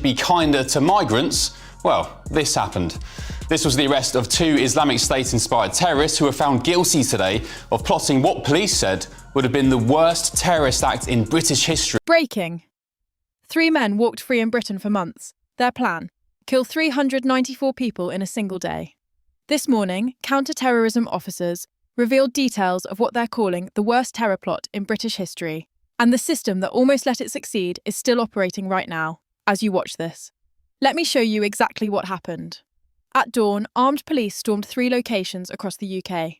be kinder to migrants, well, this happened. This was the arrest of 2 Islamic State-inspired terrorists who were found guilty today of plotting what police said would have been the worst terrorist act in British history. Breaking. 3 men walked free in Britain for months. Their plan: kill 394 people in a single day. This morning, counter-terrorism officers revealed details of what they're calling the worst terror plot in British history, and the system that almost let it succeed is still operating right now, as you watch this. Let me show you exactly what happened. At dawn, armed police stormed 3 locations across the UK.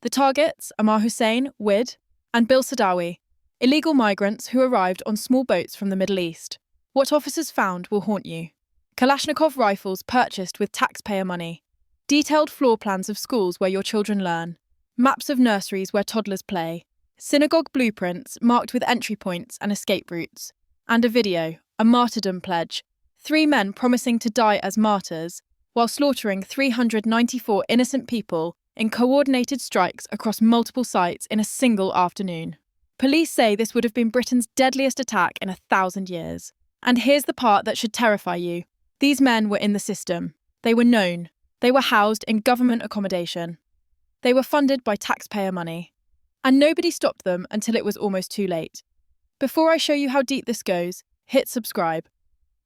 The targets: Ammar Hussain, Wid, and Bil Sadawi, illegal migrants who arrived on small boats from the Middle East. What officers found will haunt you. Kalashnikov rifles purchased with taxpayer money, detailed floor plans of schools where your children learn, maps of nurseries where toddlers play, synagogue blueprints marked with entry points and escape routes, and a video, a martyrdom pledge, 3 men promising to die as martyrs while slaughtering 394 innocent people in coordinated strikes across multiple sites in a single afternoon. Police say this would have been Britain's deadliest attack in 1,000 years. And here's the part that should terrify you. These men were in the system. They were known. They were housed in government accommodation. They were funded by taxpayer money. And nobody stopped them until it was almost too late. Before I show you how deep this goes, hit subscribe.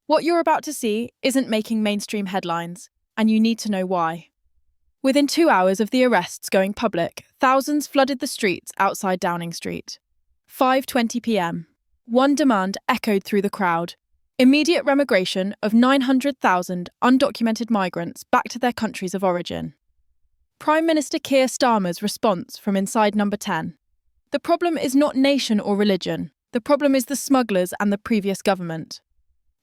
What you're about to see isn't making mainstream headlines, and you need to know why. Within 2 hours of the arrests going public, thousands flooded the streets outside Downing Street. 5:20 p.m. One demand echoed through the crowd: immediate remigration of 900,000 undocumented migrants back to their countries of origin. Prime Minister Keir Starmer's response from inside Number 10. The problem is not nation or religion. The problem is the smugglers and the previous government.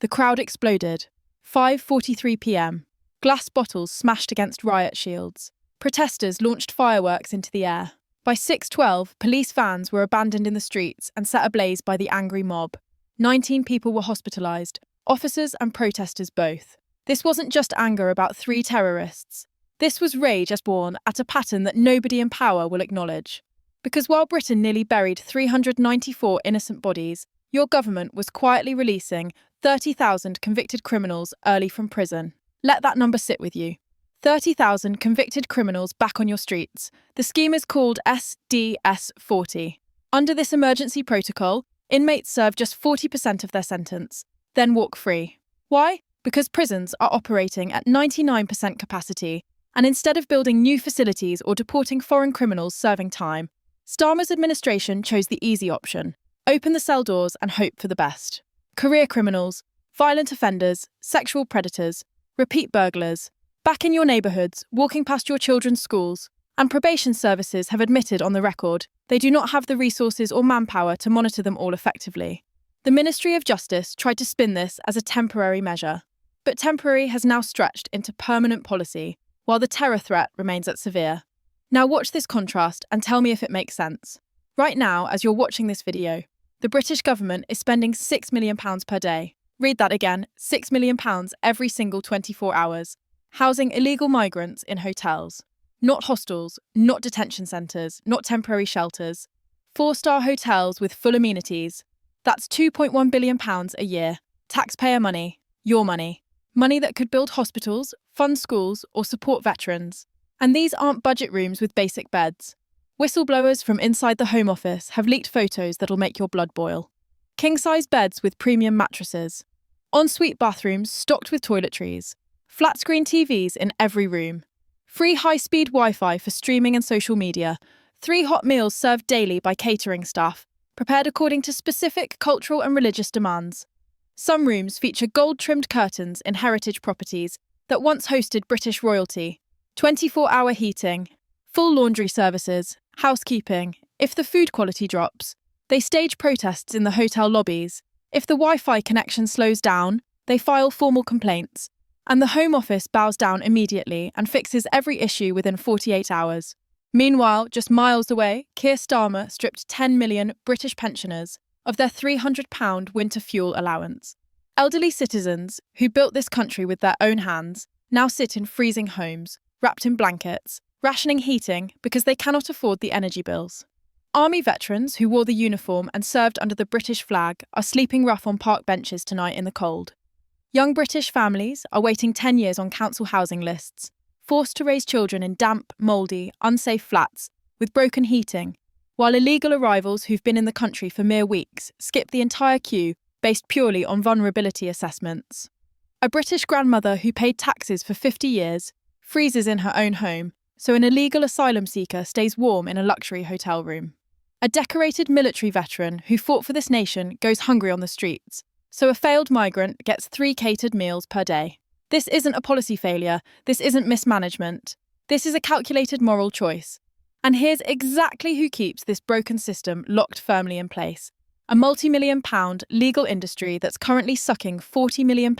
The crowd exploded. 5:43 p.m. Glass bottles smashed against riot shields. Protesters launched fireworks into the air. By 6:12, police vans were abandoned in the streets and set ablaze by the angry mob. 19 people were hospitalised, officers and protesters both. This wasn't just anger about 3 terrorists. This was rage as born at a pattern that nobody in power will acknowledge. Because while Britain nearly buried 394 innocent bodies, your government was quietly releasing 30,000 convicted criminals early from prison. Let that number sit with you. 30,000 convicted criminals back on your streets. The scheme is called SDS-40. Under this emergency protocol, inmates serve just 40% of their sentence, then walk free. Why? Because prisons are operating at 99% capacity, and instead of building new facilities or deporting foreign criminals serving time, Starmer's administration chose the easy option: open the cell doors and hope for the best. Career criminals, violent offenders, sexual predators, repeat burglars, back in your neighbourhoods, walking past your children's schools, and probation services have admitted on the record they do not have the resources or manpower to monitor them all effectively. The Ministry of Justice tried to spin this as a temporary measure, but temporary has now stretched into permanent policy, while the terror threat remains at severe. Now watch this contrast and tell me if it makes sense. Right now, as you're watching this video, the British government is spending £6 million per day. Read that again, £6 million every single 24 hours. Housing illegal migrants in hotels. Not hostels, not detention centres, not temporary shelters. 4-star hotels with full amenities. That's £2.1 billion a year. Taxpayer money. Your money. Money that could build hospitals, fund schools, or support veterans. And these aren't budget rooms with basic beds. Whistleblowers from inside the Home Office have leaked photos that'll make your blood boil. King-size beds with premium mattresses. Ensuite bathrooms stocked with toiletries. Flat-screen TVs in every room. Free high-speed Wi-Fi for streaming and social media. 3 hot meals served daily by catering staff, prepared according to specific cultural and religious demands. Some rooms feature gold-trimmed curtains in heritage properties that once hosted British royalty. 24-hour heating. Full laundry services. Housekeeping. If the food quality drops, they stage protests in the hotel lobbies. If the Wi-Fi connection slows down, they file formal complaints. And the Home Office bows down immediately and fixes every issue within 48 hours. Meanwhile, just miles away, Keir Starmer stripped 10 million British pensioners of their £300 winter fuel allowance. Elderly citizens, who built this country with their own hands, now sit in freezing homes, wrapped in blankets, rationing heating because they cannot afford the energy bills. Army veterans who wore the uniform and served under the British flag are sleeping rough on park benches tonight in the cold. Young British families are waiting 10 years on council housing lists, forced to raise children in damp, mouldy, unsafe flats with broken heating, while illegal arrivals who've been in the country for mere weeks skip the entire queue based purely on vulnerability assessments. A British grandmother who paid taxes for 50 years freezes in her own home, so an illegal asylum seeker stays warm in a luxury hotel room. A decorated military veteran who fought for this nation goes hungry on the streets, so a failed migrant gets 3 catered meals per day. This isn't a policy failure, this isn't mismanagement. This is a calculated moral choice. And here's exactly who keeps this broken system locked firmly in place. A multi-million-pound legal industry that's currently sucking £40 million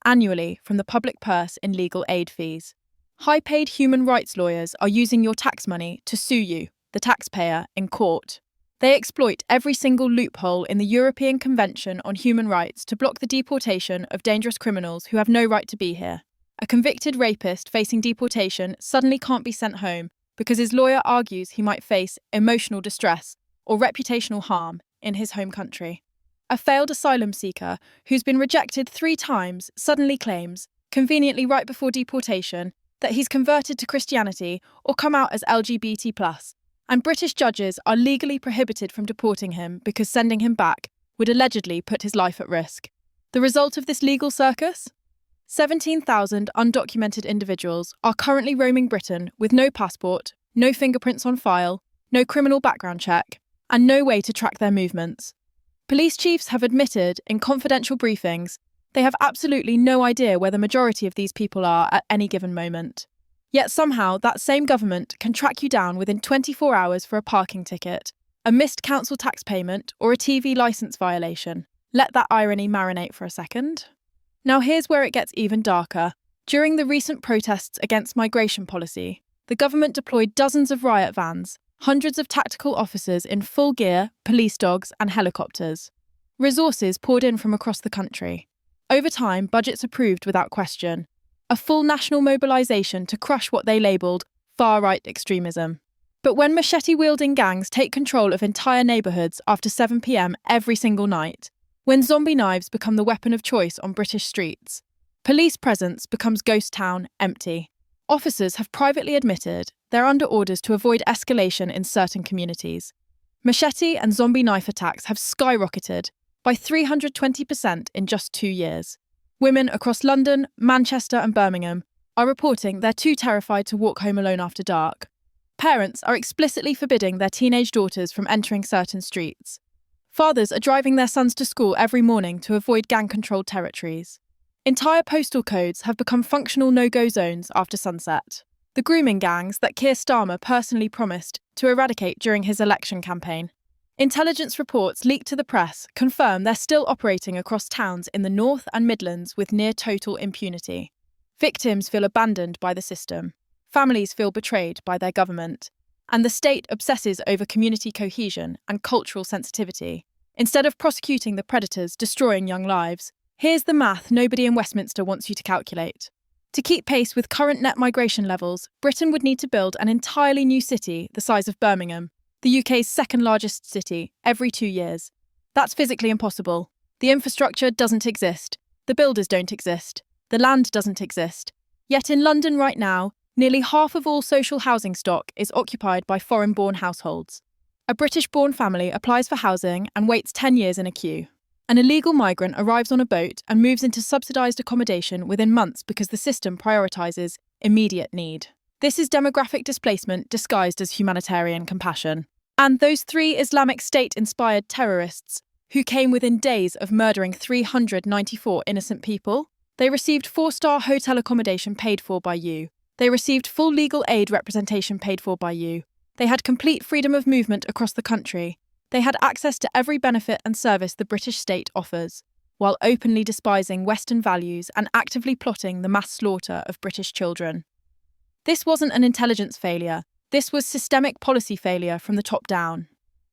annually from the public purse in legal aid fees. High-paid human rights lawyers are using your tax money to sue you, the taxpayer, in court. They exploit every single loophole in the European Convention on Human Rights to block the deportation of dangerous criminals who have no right to be here. A convicted rapist facing deportation suddenly can't be sent home because his lawyer argues he might face emotional distress or reputational harm in his home country. A failed asylum seeker who's been rejected 3 times suddenly claims, conveniently right before deportation, that he's converted to Christianity or come out as LGBT+, and British judges are legally prohibited from deporting him because sending him back would allegedly put his life at risk. The result of this legal circus? 17,000 undocumented individuals are currently roaming Britain with no passport, no fingerprints on file, no criminal background check, and no way to track their movements. Police chiefs have admitted in confidential briefings they have absolutely no idea where the majority of these people are at any given moment. Yet somehow that same government can track you down within 24 hours for a parking ticket, a missed council tax payment, or a TV licence violation. Let that irony marinate for a second. Now here's where it gets even darker. During the recent protests against migration policy, the government deployed dozens of riot vans, hundreds of tactical officers in full gear, police dogs and helicopters. Resources poured in from across the country. Over time, budgets approved without question. A full national mobilisation to crush what they labelled far-right extremism. But when machete-wielding gangs take control of entire neighbourhoods after 7 p.m. every single night, when zombie knives become the weapon of choice on British streets, police presence becomes ghost town empty. Officers have privately admitted they're under orders to avoid escalation in certain communities. Machete and zombie knife attacks have skyrocketed by 320% in just 2 years. Women across London, Manchester and Birmingham are reporting they're too terrified to walk home alone after dark. Parents are explicitly forbidding their teenage daughters from entering certain streets. Fathers are driving their sons to school every morning to avoid gang-controlled territories. Entire postal codes have become functional no-go zones after sunset. The grooming gangs that Keir Starmer personally promised to eradicate during his election campaign. Intelligence reports leaked to the press confirm they're still operating across towns in the North and Midlands with near-total impunity. Victims feel abandoned by the system. Families feel betrayed by their government. And the state obsesses over community cohesion and cultural sensitivity. Instead of prosecuting the predators destroying young lives, here's the math nobody in Westminster wants you to calculate. To keep pace with current net migration levels, Britain would need to build an entirely new city the size of Birmingham, the UK's second largest city, every 2 years. That's physically impossible. The infrastructure doesn't exist. The builders don't exist. The land doesn't exist. Yet in London right now, nearly half of all social housing stock is occupied by foreign-born households. A British-born family applies for housing and waits 10 years in a queue. An illegal migrant arrives on a boat and moves into subsidised accommodation within months because the system prioritises immediate need. This is demographic displacement disguised as humanitarian compassion. And those 3 Islamic State-inspired terrorists who came within days of murdering 394 innocent people, they received 4-star hotel accommodation paid for by you. They received full legal aid representation paid for by you. They had complete freedom of movement across the country. They had access to every benefit and service the British state offers, while openly despising Western values and actively plotting the mass slaughter of British children. This wasn't an intelligence failure. This was systemic policy failure from the top down.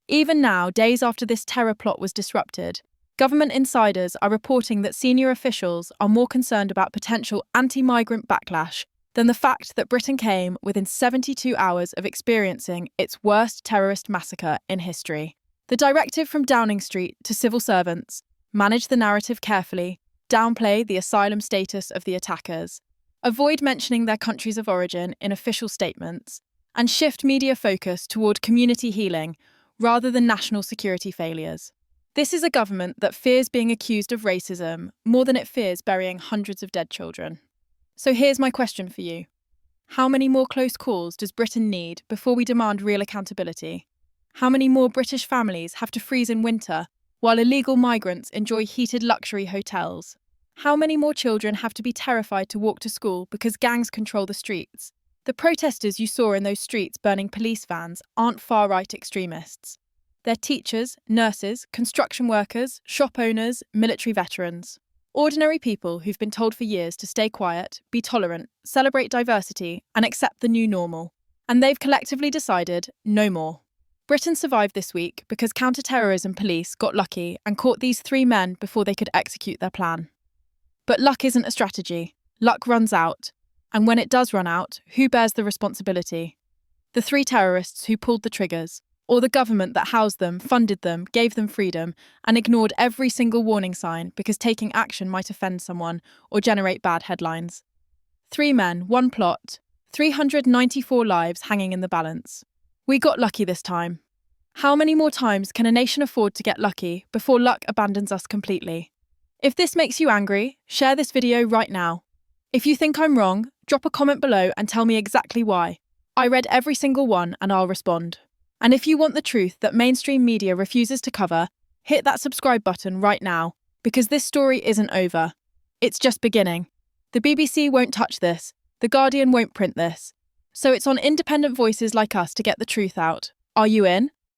Even now, days after this terror plot was disrupted, government insiders are reporting that senior officials are more concerned about potential anti-migrant backlash than the fact that Britain came within 72 hours of experiencing its worst terrorist massacre in history. The directive from Downing Street to civil servants, manage the narrative carefully, downplay the asylum status of the attackers, avoid mentioning their countries of origin in official statements, and shift media focus toward community healing rather than national security failures. This is a government that fears being accused of racism more than it fears burying hundreds of dead children. So here's my question for you. How many more close calls does Britain need before we demand real accountability? How many more British families have to freeze in winter while illegal migrants enjoy heated luxury hotels? How many more children have to be terrified to walk to school because gangs control the streets? The protesters you saw in those streets burning police vans aren't far-right extremists. They're teachers, nurses, construction workers, shop owners, military veterans. Ordinary people who've been told for years to stay quiet, be tolerant, celebrate diversity, and accept the new normal. And they've collectively decided no more. Britain survived this week because counter-terrorism police got lucky and caught these 3 men before they could execute their plan. But luck isn't a strategy. Luck runs out. And when it does run out, who bears the responsibility? The 3 terrorists who pulled the triggers, or the government that housed them, funded them, gave them freedom, and ignored every single warning sign because taking action might offend someone or generate bad headlines. 3 men, 1 plot, 394 lives hanging in the balance. We got lucky this time. How many more times can a nation afford to get lucky before luck abandons us completely? If this makes you angry, share this video right now. If you think I'm wrong, drop a comment below and tell me exactly why. I read every single one and I'll respond. And if you want the truth that mainstream media refuses to cover, hit that subscribe button right now, because this story isn't over. It's just beginning. The BBC won't touch this. The Guardian won't print this. So it's on independent voices like us to get the truth out. Are you in?